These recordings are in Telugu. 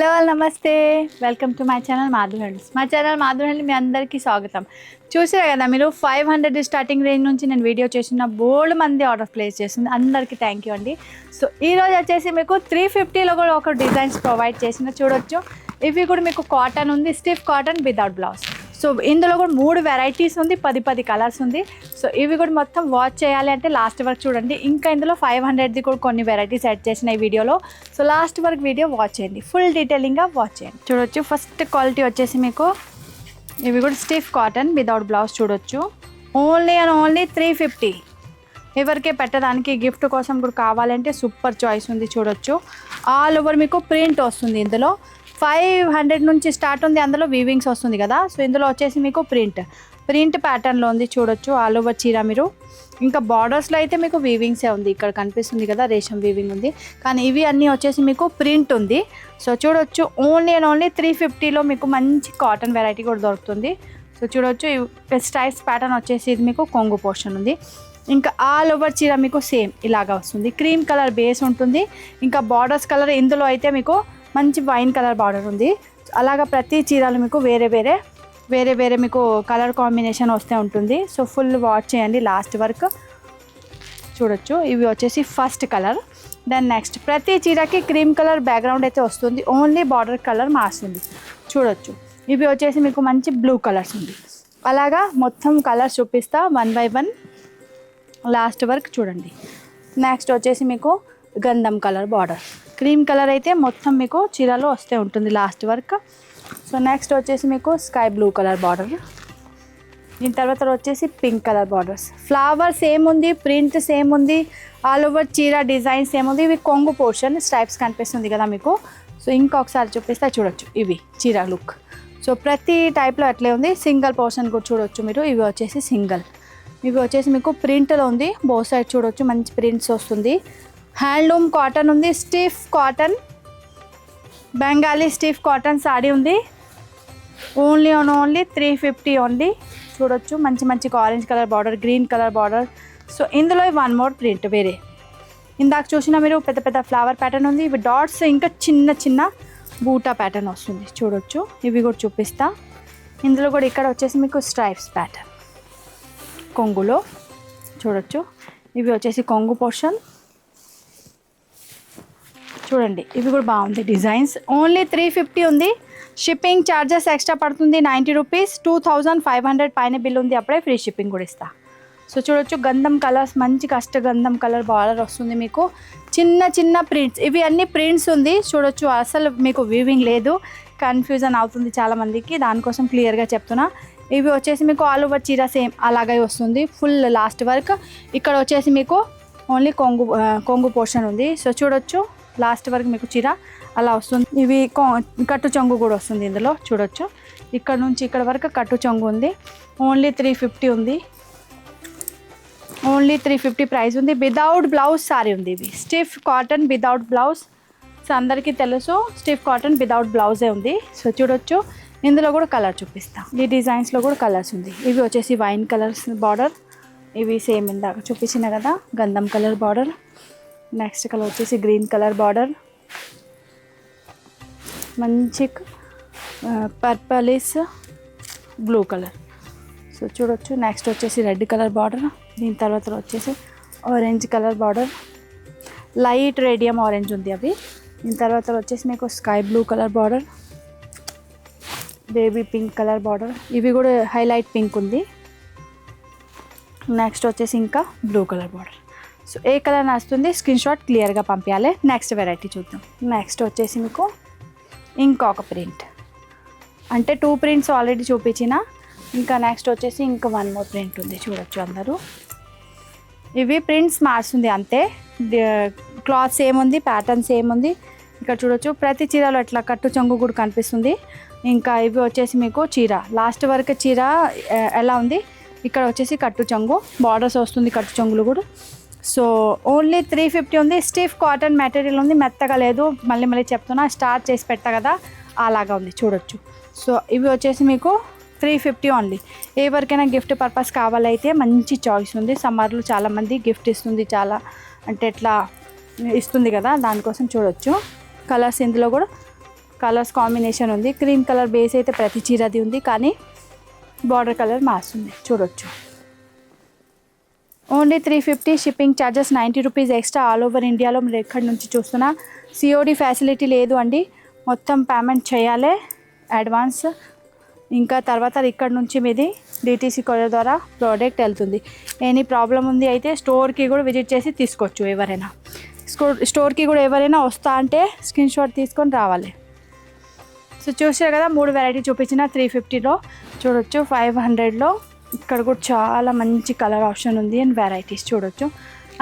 హలో నమస్తే, welcome to my channel Madhuri hands. మా ఛానల్ మాధురి హ్యాండ్స్ మీ అందరికీ స్వాగతం. చూసారు కదా మీరు 500 స్టార్టింగ్ రేంజ్ నుంచి నేను వీడియో చేసిన బోల్డ్ మంది ఆర్డర్ ప్లేస్ చేసింది. అందరికీ థ్యాంక్ యూ అండి. సో ఈరోజు వచ్చేసి మీకు 350లో కూడా ఒక డిజైన్స్ ప్రొవైడ్ చేసిన చూడొచ్చు. ఇవి కూడా మీకు కాటన్ ఉంది, stiff cotton without blouse. So ఇందులో కూడా 3 వెరైటీస్ ఉంది, 10 కలర్స్ ఉంది. సో ఇవి కూడా మొత్తం వాచ్ చేయాలి అంటే లాస్ట్ వరకు చూడండి. ఇంకా ఇందులో 500ది కూడా కొన్ని వెరైటీస్ యాడ్ చేసిన ఈ వీడియోలో. సో లాస్ట్ వరకు వీడియో వాచ్ చేయండి, ఫుల్ డీటెయిలింగ్గా వాచ్ చేయండి. చూడొచ్చు ఫస్ట్ క్వాలిటీ వచ్చేసి మీకు ఇవి కూడా స్టిఫ్ కాటన్ వితౌట్ బ్లౌజ్ చూడొచ్చు. Only and only 350. ఎవరికే పెట్టడానికి గిఫ్ట్ కోసం కూడా కావాలంటే సూపర్ చాయిస్ ఉంది. చూడొచ్చు ఆల్ ఓవర్ మీకు ప్రింట్ వస్తుంది. ఇందులో 500 నుంచి స్టార్ట్ ఉంది, అందులో వీవింగ్స్ వస్తుంది కదా. సో ఇందులో వచ్చేసి మీకు ప్రింట్ ప్యాటర్న్లో ఉంది. చూడొచ్చు ఆల్ ఓవర్ చీర మీరు. ఇంకా బార్డర్స్లో అయితే మీకు వీవింగ్సే ఉంది, ఇక్కడ కనిపిస్తుంది కదా రేషం వీవింగ్ ఉంది. కానీ ఇవి అన్నీ వచ్చేసి మీకు ప్రింట్ ఉంది. సో చూడొచ్చు ఓన్లీ అండ్ ఓన్లీ 350లో మీకు మంచి కాటన్ వెరైటీ కూడా దొరుకుతుంది. సో చూడొచ్చు స్టైల్స్ ప్యాటర్న్ వచ్చేసి ఇది మీకు కొంగు పోర్షన్ ఉంది. ఇంకా ఆల్ ఓవర్ చీర మీకు సేమ్ ఇలాగా వస్తుంది. క్రీమ్ కలర్ బేస్ ఉంటుంది. ఇంకా బార్డర్స్ కలర్ ఇందులో అయితే మీకు మంచి వైన్ కలర్ బార్డర్ ఉంది. అలాగా ప్రతి చీరలు మీకు వేరే వేరే మీకు కలర్ కాంబినేషన్ వస్తే ఉంటుంది. సో ఫుల్ వాచ్ చేయండి లాస్ట్ వరకు. చూడొచ్చు ఇవి వచ్చేసి ఫస్ట్ కలర్. దెన్ నెక్స్ట్ ప్రతి చీరకి క్రీమ్ కలర్ బ్యాక్గ్రౌండ్ అయితే వస్తుంది, ఓన్లీ బార్డర్ కలర్ మారుస్తుంది. చూడొచ్చు ఇవి వచ్చేసి మీకు మంచి బ్లూ కలర్స్ ఉంది. అలాగా మొత్తం కలర్స్ చూపిస్తా 1 by 1 లాస్ట్ వరకు చూడండి. నెక్స్ట్ వచ్చేసి మీకు గంధం కలర్ బార్డర్, క్రీమ్ కలర్ అయితే మొత్తం మీకు చీరలో వస్తే ఉంటుంది లాస్ట్ వరకు. సో నెక్స్ట్ వచ్చేసి మీకు స్కై బ్లూ కలర్ బార్డర్. దీని తర్వాత వచ్చేసి pink colour borders. Flower same ఉంది, ప్రింట్ సేమ్ ఉంది, ఆల్ ఓవర్ చీర డిజైన్ సేమ్ ఉంది. ఇవి కొంగు పోర్షన్ స్ట్రైప్స్ కనిపిస్తుంది కదా మీకు. సో ఇంకొకసారి చూపిస్తే చూడొచ్చు ఇవి చీర లుక్. సో ప్రతి టైప్లో అట్లే ఉంది. సింగిల్ పోర్షన్ కూడా చూడొచ్చు మీరు. ఇవి వచ్చేసి సింగిల్. ఇవి వచ్చేసి మీకు ప్రింట్లో ఉంది, బోత్ సైడ్ చూడొచ్చు మంచి ప్రింట్స్ వస్తుంది. హ్యాండ్లూమ్ కాటన్ ఉంది, stiff cotton Bengali stiff cotton sari ఉంది. Only 350 only. చూడొచ్చు మంచి orange colour border, green colour border. So ఇందులో 1 more ప్రింట్ వేరే. ఇందాక చూసిన మీరు పెద్ద ఫ్లవర్ ప్యాటర్న్ ఉంది. ఇవి డాట్స్ ఇంకా చిన్న బూటా ప్యాటర్న్ వస్తుంది. చూడొచ్చు ఇవి కూడా చూపిస్తా. ఇందులో కూడా ఇక్కడ వచ్చేసి మీకు స్ట్రైప్స్ ప్యాటర్న్ కొంగులో చూడొచ్చు. ఇవి వచ్చేసి కొంగు పోర్షన్. చూడండి ఇవి కూడా బాగుంది డిజైన్స్. ఓన్లీ 350 ఉంది. షిప్పింగ్ ఛార్జెస్ ఎక్స్ట్రా పడుతుంది 90 రూపీస్. 2500 పైన బిల్ ఉంది, అప్పుడే ఫ్రీ షిప్పింగ్ కూడా ఇస్తా. సో చూడొచ్చు గంధం కలర్స్, మంచి గంధం కలర్ బార్డర్ వస్తుంది మీకు. చిన్న ప్రింట్స్, ఇవి అన్ని ప్రింట్స్ ఉంది. చూడొచ్చు అసలు మీకు వీవింగ్ లేదు, కన్ఫ్యూజన్ అవుతుంది చాలామందికి, దానికోసం క్లియర్గా చెప్తున్నా. ఇవి వచ్చేసి మీకు ఆల్ ఓవర్ చీర సేమ్ అలాగే వస్తుంది ఫుల్ లాస్ట్ వర్క్. ఇక్కడ వచ్చేసి మీకు ఓన్లీ కొంగు పోర్షన్ ఉంది. సో చూడొచ్చు లాస్ట్ వరకు మీకు చీర అలా వస్తుంది. ఇవి కట్టు చెంగు కూడా వస్తుంది ఇందులో. చూడొచ్చు ఇక్కడ నుంచి ఇక్కడ వరకు కట్టు చెంగు ఉంది. ఓన్లీ 350 ఉంది. ఓన్లీ 350 ప్రైస్ ఉంది. వితౌట్ బ్లౌజ్ సారీ ఉంది. ఇవి stiff cotton without blouse. So అందరికీ తెలుసు స్టిఫ్ కాటన్ వితౌట్ బ్లౌజే ఉంది. సో చూడొచ్చు ఇందులో కూడా కలర్ చూపిస్తాం. ఈ డిజైన్స్లో కూడా కలర్స్ ఉంది. ఇవి వచ్చేసి వైన్ కలర్స్ బార్డర్. ఇవి సేమ్ ఇందాక చూపించిన కదా గంధం కలర్ బార్డర్. నెక్స్ట్ కలర్ వచ్చేసి గ్రీన్ కలర్ బార్డర్, మంచి పర్పలిస్ బ్లూ కలర్. సో చూడొచ్చు నెక్స్ట్ వచ్చేసి రెడ్ కలర్ బార్డర్. దీని తర్వాత వచ్చేసి orange colour border, light radium orange ఉంది అవి. దీని తర్వాత వచ్చేసి మీకు sky blue colour border, baby pink colour border. ఇవి కూడా హైలైట్ పింక్ ఉంది. నెక్స్ట్ వచ్చేసి ఇంకా బ్లూ కలర్ బార్డర్. సో ఏ కలర్ నచ్చుతుంది స్క్రీన్ షాట్ క్లియర్గా పంపించాలి. నెక్స్ట్ వెరైటీ చూద్దాం. నెక్స్ట్ వచ్చేసి మీకు ఇంకొక ప్రింట్, అంటే 2 ప్రింట్స్ ఆల్రెడీ చూపించిన. ఇంకా నెక్స్ట్ వచ్చేసి ఇంకా 1 more ప్రింట్ ఉంది. చూడొచ్చు అందరూ ఇవి ప్రింట్స్ మార్చుంది అంతే. క్లాత్ సేమ్ ఉంది, ప్యాటర్న్ సేమ్ ఉంది. ఇక్కడ చూడొచ్చు ప్రతి చీరలో ఇట్లా కట్టు చెంగు కూడా కనిపిస్తుంది. ఇంకా ఇవి వచ్చేసి మీకు చీర లాస్ట్ వరకు చీర ఎలా ఉంది, ఇక్కడ వచ్చేసి కట్టు చెంగు బార్డర్స్ వస్తుంది, కట్టు చెంగులు కూడా. సో ఓన్లీ 350 ఉంది. స్టిఫ్ కాటన్ మెటీరియల్ ఉంది, మెత్తగా లేదు. మళ్ళీ చెప్తున్నా, స్టార్ట్ చేసి పెట్టా కదా అలాగా ఉంది. చూడొచ్చు. సో ఇవి వచ్చేసి మీకు 350 ఓన్లీ. ఎవరికైనా గిఫ్ట్ పర్పస్ కావాలైతే మంచి చాయిస్ ఉంది. సమ్మర్లో చాలామంది గిఫ్ట్ ఇస్తుంది, చాలా అంటే ఎట్లా ఇస్తుంది కదా, దానికోసం చూడొచ్చు. కలర్స్ ఇందులో కూడా కలర్స్ కాంబినేషన్ ఉంది. క్రీమ్ కలర్ బేస్ అయితే ప్రతి చీరది ఉంది, కానీ బార్డర్ కలర్ మారుస్తుంది చూడొచ్చు. Only 350, shipping charges 90 rupees extra. All over ఇండియాలో మీరు ఎక్కడి నుంచి చూస్తున్నా సిఓడి ఫెసిలిటీ లేదు అండి, మొత్తం పేమెంట్ చేయాలి అడ్వాన్స్. ఇంకా తర్వాత ఇక్కడ నుంచి మీది డిటీసీ కొరియర్ ద్వారా ప్రోడక్ట్ వెళ్తుంది. ఎనీ ప్రాబ్లం ఉంది అయితే స్టోర్కి కూడా విజిట్ చేసి తీసుకోవచ్చు. ఎవరైనా స్టోర్కి కూడా ఎవరైనా వస్తా అంటే స్క్రీన్ షాట్ తీసుకొని రావాలి. సో చూసారు కదా 3 వెరైటీ చూపించిన 350లో. చూడొచ్చు 500లో ఇక్కడ కూడా చాలా మంచి కలర్ ఆప్షన్ ఉంది అండ్ వెరైటీస్ చూడొచ్చు.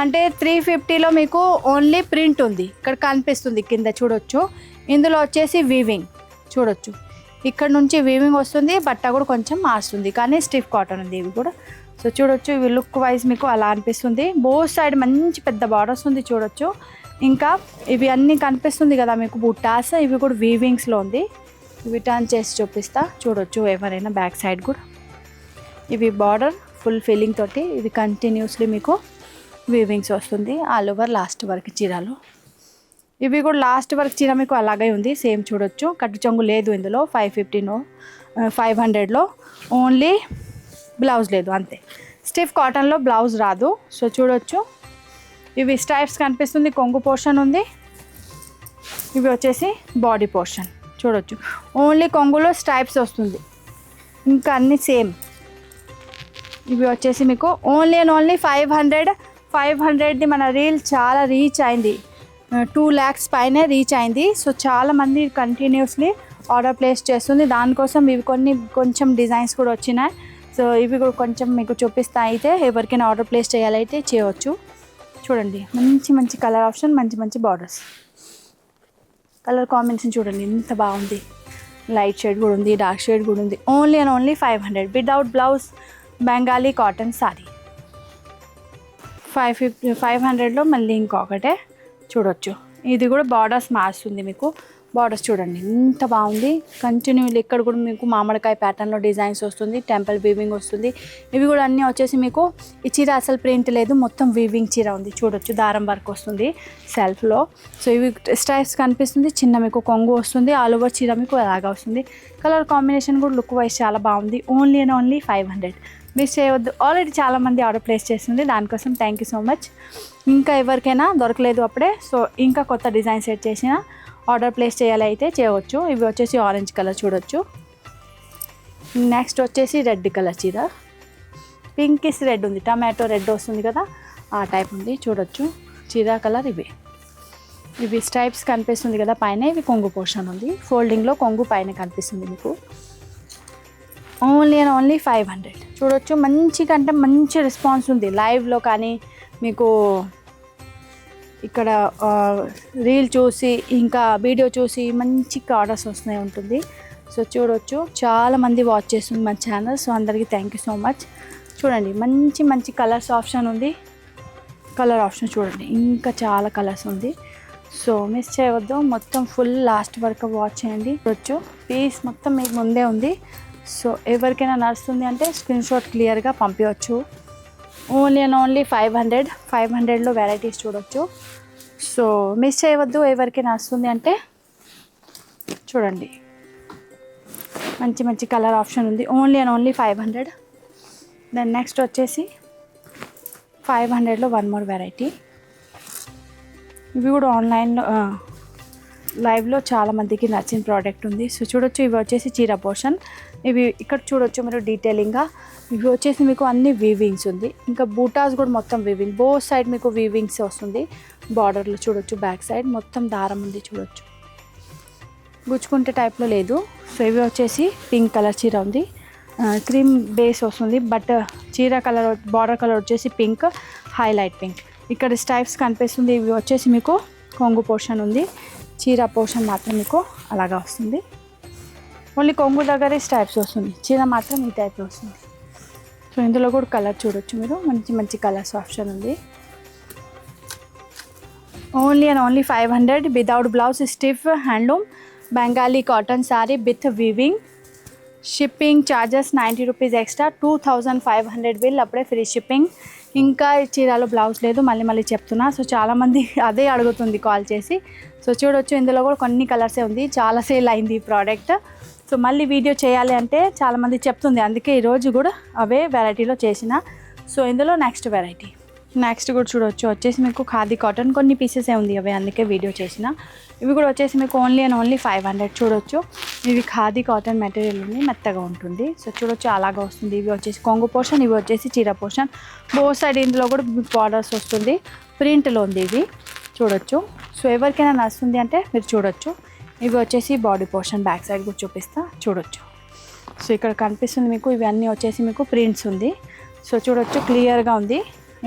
అంటే 350లో మీకు ఓన్లీ ప్రింట్ ఉంది, ఇక్కడ కనిపిస్తుంది కింద చూడొచ్చు. ఇందులో వచ్చేసి వీవింగ్ చూడొచ్చు, ఇక్కడ నుంచి వీవింగ్ వస్తుంది, బట్ట కూడా కొంచెం మారుస్తుంది, కానీ స్టిఫ్ కాటన్ ఉంది ఇవి కూడా. సో చూడొచ్చు, ఇవి లుక్ వైజ్ మీకు అలా అనిపిస్తుంది. బోత్ సైడ్ మంచి పెద్ద బార్డర్స్ ఉంది చూడొచ్చు. ఇంకా ఇవి అన్నీ కనిపిస్తుంది కదా మీకు బుట్టాస్, ఇవి కూడా వీవింగ్స్లో ఉంది. ఇవి టర్న్ చేసి చూపిస్తా చూడొచ్చు ఎవరైనా. బ్యాక్ సైడ్ కూడా ఇవి బార్డర్ ఫుల్ ఫిల్లింగ్ తోటి ఇది కంటిన్యూస్లీ మీకు వీవింగ్స్ వస్తుంది ఆల్ ఓవర్ లాస్ట్ వరకు చీరలు. ఇవి కూడా లాస్ట్ వరకు చీర మీకు అలాగే ఉంది సేమ్ చూడొచ్చు. కట్టు చెంగు లేదు ఇందులో. 500లో ఓన్లీ బ్లౌజ్ లేదు అంతే. స్టిఫ్ కాటన్లో బ్లౌజ్ రాదు. సో చూడొచ్చు, ఇవి స్ట్రైప్స్ కనిపిస్తుంది, కొంగు పోర్షన్ ఉంది. ఇవి వచ్చేసి బాడీ పోర్షన్ చూడొచ్చు, ఓన్లీ కొంగులో స్ట్రైప్స్ వస్తుంది, ఇంకా అన్నీ సేమ్. ఇవి వచ్చేసి మీకు ఓన్లీ అండ్ ఓన్లీ 500ది మన రీల్ చాలా రీచ్ అయింది, 2 lakhs పైనే రీచ్ అయింది. సో చాలామంది కంటిన్యూస్లీ ఆర్డర్ ప్లేస్ చేస్తుంది. దానికోసం ఇవి కొంచెం డిజైన్స్ కూడా వచ్చినాయి. సో ఇవి కూడా కొంచెం మీకు చూపిస్తా. అయితే ఎవరికైనా ఆర్డర్ ప్లేస్ చేయాలైతే చేయవచ్చు. చూడండి మంచి మంచి కలర్ ఆప్షన్, మంచి మంచి బార్డర్స్. కలర్ కాంబినేషన్ చూడండి ఎంత బాగుంది. లైట్ షేడ్ కూడా ఉంది, డార్క్ షేడ్ కూడా ఉంది. Only and only 500 without blouse Bengali cotton sari. 500లో మళ్ళీ ఇంకొకటే చూడొచ్చు. ఇది కూడా బార్డర్స్ మారుస్తుంది మీకు. బార్డర్స్ చూడండి ఎంత బాగుంది. కంటిన్యూలీ ఇక్కడ కూడా మీకు మామిడికాయ ప్యాటర్న్లో డిజైన్స్ వస్తుంది, టెంపుల్ వీవింగ్ వస్తుంది. ఇవి కూడా అన్నీ వచ్చేసి మీకు ఈ చీర అసలు ప్రింట్ లేదు, మొత్తం వీవింగ్ చీర ఉంది చూడొచ్చు. దారం వర్క్ వస్తుంది సెల్ఫ్లో. సో ఇవి స్ట్రైప్స్ కనిపిస్తుంది, చిన్న మీకు కొంగు వస్తుంది, ఆల్ ఓవర్ చీర మీకు అలాగా వస్తుంది. కలర్ కాంబినేషన్ కూడా లుక్ వైజ్ చాలా బాగుంది. Only and only 500. మిస్ చేయవద్దు. ఆల్రెడీ చాలామంది ఆర్డర్ ప్లేస్ చేస్తుంది, దానికోసం థ్యాంక్ యూ సో మచ్. ఇంకా ఎవరికైనా దొరకలేదు అప్పుడే, సో ఇంకా కొత్త డిజైన్ సెట్ చేసిన ఆర్డర్ ప్లేస్ చేయాలి అయితే చేయవచ్చు. ఇవి వచ్చేసి ఆరెంజ్ కలర్ చూడొచ్చు. నెక్స్ట్ వచ్చేసి రెడ్ కలర్ చీర, పింకిష్ రెడ్ ఉంది, టమాటో రెడ్ వస్తుంది కదా ఆ టైప్ ఉంది చూడొచ్చు. చీర కలర్ ఇవి స్ట్రైప్స్ కనిపిస్తుంది కదా పైన, ఇవి కొంగు పోర్షన్ ఉంది. ఫోల్డింగ్లో కొంగు పైన కనిపిస్తుంది మీకు. ఓన్లీ అండ్ ఓన్లీ 500 చూడొచ్చు. మంచి కంటే మంచి రెస్పాన్స్ ఉంది లైవ్లో, కానీ మీకు ఇక్కడ రీల్ చూసి ఇంకా వీడియో చూసి మంచి ఆర్డర్స్ వస్తూనే ఉంటుంది. సో చూడొచ్చు చాలామంది వాచ్ చేస్తుంది మన ఛానల్. సో అందరికీ థ్యాంక్ యూ సో మచ్. చూడండి మంచి మంచి కలర్స్ ఆప్షన్ ఉంది. కలర్ ఆప్షన్ చూడండి ఇంకా చాలా కలర్స్ ఉంది. సో మిస్ చేయవద్దు, మొత్తం ఫుల్ లాస్ట్ వరకు వాచ్ చేయండి. చూడొచ్చు పీస్ మొత్తం మీకు ముందే ఉంది. సో ఎవరికైనా నడుస్తుంది అంటే స్క్రీన్ షాట్ క్లియర్గా పంపించవచ్చు. ఓన్లీ అండ్ ఓన్లీ 500లో వెరైటీస్ చూడొచ్చు. సో మిస్ చేయవద్దు, ఎవరికైనా నడుస్తుంది అంటే చూడండి మంచి మంచి కలర్ ఆప్షన్ ఉంది. Only and only 500. Then next వచ్చేసి 500లో వన్ మోర్ వెరైటీ. ఇవి కూడా ఆన్లైన్లో లైవ్లో చాలామందికి నచ్చిన ప్రోడక్ట్ ఉంది. సో చూడొచ్చు ఇవి వచ్చేసి చీర పోర్షన్. ఇవి ఇక్కడ చూడొచ్చు మీరు డీటెయిలింగ్గా. ఇవి వచ్చేసి మీకు అన్ని వీవింగ్స్ ఉంది, ఇంకా బూటాస్ కూడా మొత్తం వీవింగ్. బోత్ సైడ్ మీకు వీవింగ్స్ వస్తుంది. బార్డర్లో చూడొచ్చు, బ్యాక్ సైడ్ మొత్తం దారం ఉంది చూడొచ్చు, గుచ్చుకుంటే టైప్లో లేదు. సో ఇవి వచ్చేసి పింక్ కలర్ చీర ఉంది, క్రీమ్ బేస్ వస్తుంది, బట్ చీర కలర్ బార్డర్ కలర్ వచ్చేసి పింక్, హైలైట్ పింక్. ఇక్కడ స్టైప్స్ కనిపిస్తుంది. ఇవి వచ్చేసి మీకు కొంగు పోర్షన్ ఉంది, చీర పోర్షన్ మాత్రం మీకు అలాగా వస్తుంది. ఓన్లీ కొంగు దగ్గరే స్టైప్స్ వస్తుంది, చీర మాత్రం ఈ టైప్లో వస్తుంది. సో ఇందులో కూడా కలర్ చూడొచ్చు మీరు, మంచి మంచి కలర్స్ ఆప్షన్ ఉంది. Only and only 500 without blouse, stiff handloom Bengali cotton sorry with weaving. Shipping charges 90 rupees extra, 2500 bill, అప్పుడే ఫ్రీ షిప్పింగ్. ఇంకా ఈ చీరలో బ్లౌజ్ లేదు, మళ్ళీ మళ్ళీ చెప్తున్నా. సో చాలామంది అదే అడుగుతుంది కాల్ చేసి. సో చూడొచ్చు, ఇందులో కూడా కొన్ని కలర్సే ఉంది. చాలా సేల్ అయింది ఈ ప్రోడక్ట్. సో మళ్ళీ వీడియో చేయాలి అంటే చాలామంది చెప్తుంది, అందుకే ఈరోజు కూడా అవే వెరైటీలో చేసిన. సో ఇందులో నెక్స్ట్ వెరైటీ కూడా చూడొచ్చు, వచ్చేసి మీకు ఖాదీ కాటన్ కొన్ని పీసెసే ఉంది అవే, అందుకే వీడియో చేసిన. ఇవి కూడా వచ్చేసి మీకు ఓన్లీ 500 చూడొచ్చు. ఇవి ఖాదీ కాటన్ మెటీరియల్ ఉంది, మెత్తగా ఉంటుంది. సో చూడొచ్చు అలాగా వస్తుంది. ఇవి వచ్చేసి కొంగు పోర్షన్, ఇవి వచ్చేసి చీర పోర్షన్. బోత్ సైడ్ ఇందులో కూడా బార్డర్స్ వస్తుంది, ప్రింట్లో ఉంది ఇవి చూడొచ్చు. సో ఎవరికైనా నచ్చుతుంది అంటే మీరు చూడొచ్చు. ఇవి వచ్చేసి బాడీ పోర్షన్, బ్యాక్ సైడ్ కూడా చూపిస్తా చూడొచ్చు. సో ఇక్కడ కనిపిస్తుంది మీకు, ఇవన్నీ వచ్చేసి మీకు ప్రింట్స్ ఉంది. సో చూడొచ్చు క్లియర్గా ఉంది.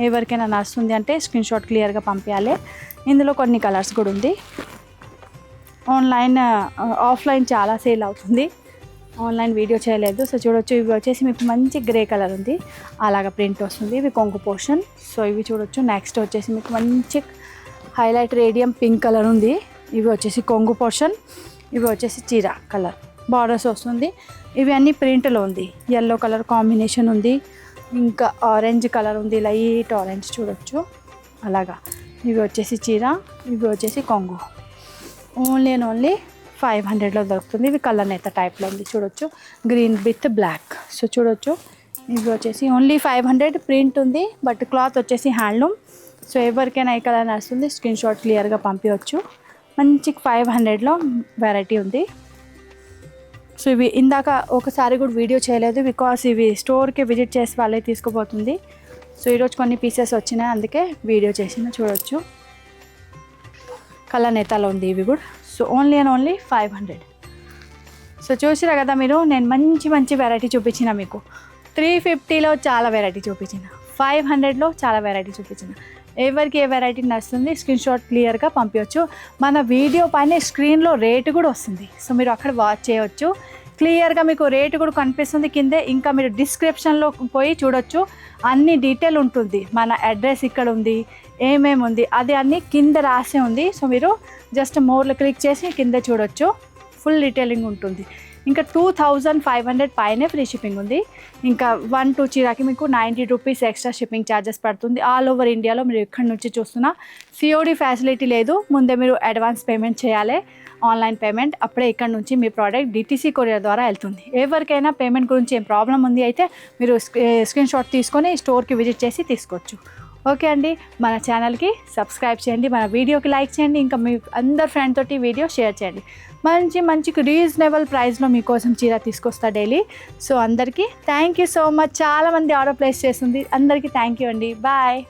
ఎవరికైనా నచ్చుతుంది అంటే స్క్రీన్ షాట్ క్లియర్గా పంపించాలి. ఇందులో కొన్ని కలర్స్ కూడా ఉంది. ఆఫ్లైన్ చాలా సేల్ అవుతుంది, ఆన్లైన్ వీడియో చేయలేదు. సో చూడొచ్చు, ఇవి వచ్చేసి మీకు మంచి గ్రే కలర్ ఉంది, అలాగా ప్రింట్ వస్తుంది. ఇవి కొంగు పోర్షన్. సో ఇవి చూడొచ్చు. నెక్స్ట్ వచ్చేసి మీకు మంచి హైలైట్ రేడియం పింక్ కలర్ ఉంది. ఇవి వచ్చేసి కొంగు పోర్షన్, ఇవి వచ్చేసి చీర కలర్ బార్డర్స్ వస్తుంది. ఇవి అన్నీ ప్రింట్లో ఉంది, ఎల్లో కలర్ కాంబినేషన్ ఉంది, ఇంకా ఆరెంజ్ కలర్ ఉంది, లైట్ ఆరెంజ్ చూడొచ్చు అలాగా. ఇవి వచ్చేసి చీర, ఇవి వచ్చేసి కొంగు. ఓన్లీ 500లో దొరుకుతుంది. ఇవి కలర్ నేత టైప్లో ఉంది చూడొచ్చు, గ్రీన్ విత్ బ్లాక్. సో చూడొచ్చు, ఇవి వచ్చేసి ఓన్లీ 500 ప్రింట్ ఉంది, బట్ క్లాత్ వచ్చేసి హ్యాండ్లూమ్. సో ఎవరికైనా ఈ కలర్ నచ్చుతుంది స్క్రీన్ షాట్ క్లియర్గా పంపించవచ్చు. మంచి 500లో వెరైటీ ఉంది. సో ఇవి ఇందాక ఒకసారి కూడా వీడియో చేయలేదు, బికాస్ ఇవి స్టోర్కి విజిట్ చేసి వాళ్ళే తీసుకుపోతుంది. సో ఈరోజు కొన్ని పీసెస్ వచ్చినాయి, అందుకే వీడియో చేసిన. చూడొచ్చు కలర్ నేతాలో ఉంది ఇవి కూడా. So only 500. సో చూసిరా కదా మీరు, నేను మంచి వెరైటీ చూపించిన మీకు. 350లో చాలా వెరైటీ చూపించిన, 500లో చాలా వెరైటీ చూపించిన. ఎవరికి ఏ వెరైటీ నచ్చుతుంది స్క్రీన్ షాట్ క్లియర్గా పంపించవచ్చు. మన వీడియో పైన స్క్రీన్లో రేటు కూడా వస్తుంది, సో మీరు అక్కడ వాచ్ చేయవచ్చు. క్లియర్గా మీకు రేటు కూడా కనిపిస్తుంది కిందే. ఇంకా మీరు డిస్క్రిప్షన్లో పోయి చూడొచ్చు, అన్ని డీటెయిల్ ఉంటుంది. మన అడ్రస్ ఇక్కడ ఉంది, ఏమేమి ఉంది అది అన్నీ కింద రాసే ఉంది. సో మీరు జస్ట్ మోర్లో క్లిక్ చేసి కింద చూడొచ్చు, ఫుల్ డీటెయిలింగ్ ఉంటుంది. ఇంకా 2500 పైనే ఫ్రీ షిప్పింగ్ ఉంది. ఇంకా 1-2 చీరకి మీకు 90 రూపీస్ ఎక్స్ట్రా షిప్పింగ్ ఛార్జెస్ పడుతుంది. ఆల్ ఓవర్ ఇండియాలో మీరు ఎక్కడి నుంచి చూస్తున్నా సిఓడి ఫెసిలిటీ లేదు, ముందే మీరు అడ్వాన్స్ పేమెంట్ చేయాలి, ఆన్లైన్ పేమెంట్. అప్పుడే ఇక్కడ నుంచి మీ ప్రోడక్ట్ డిటీసీ కొరియర్ ద్వారా వెళ్తుంది. ఎవరికైనా పేమెంట్ గురించి ఏం ప్రాబ్లం ఉంది అయితే మీరు స్క్రీన్ షాట్ తీసుకొని స్టోర్కి విజిట్ చేసి తీసుకోవచ్చు. ఓకే అండి, మన ఛానల్కి సబ్స్క్రైబ్ చేయండి, మన వీడియోకి లైక్ చేయండి, ఇంకా మీ అందరు ఫ్రెండ్ తోటి వీడియో షేర్ చేయండి. మంచి రీజనబుల్ ప్రైస్లో మీకోసం చీర తీసుకొస్తా డైలీ. సో అందరికీ థ్యాంక్ యూ సో మచ్. చాలామంది ఆర్డర్ ప్లేస్ చేస్తుంది, అందరికీ థ్యాంక్ యూ అండి. బాయ్.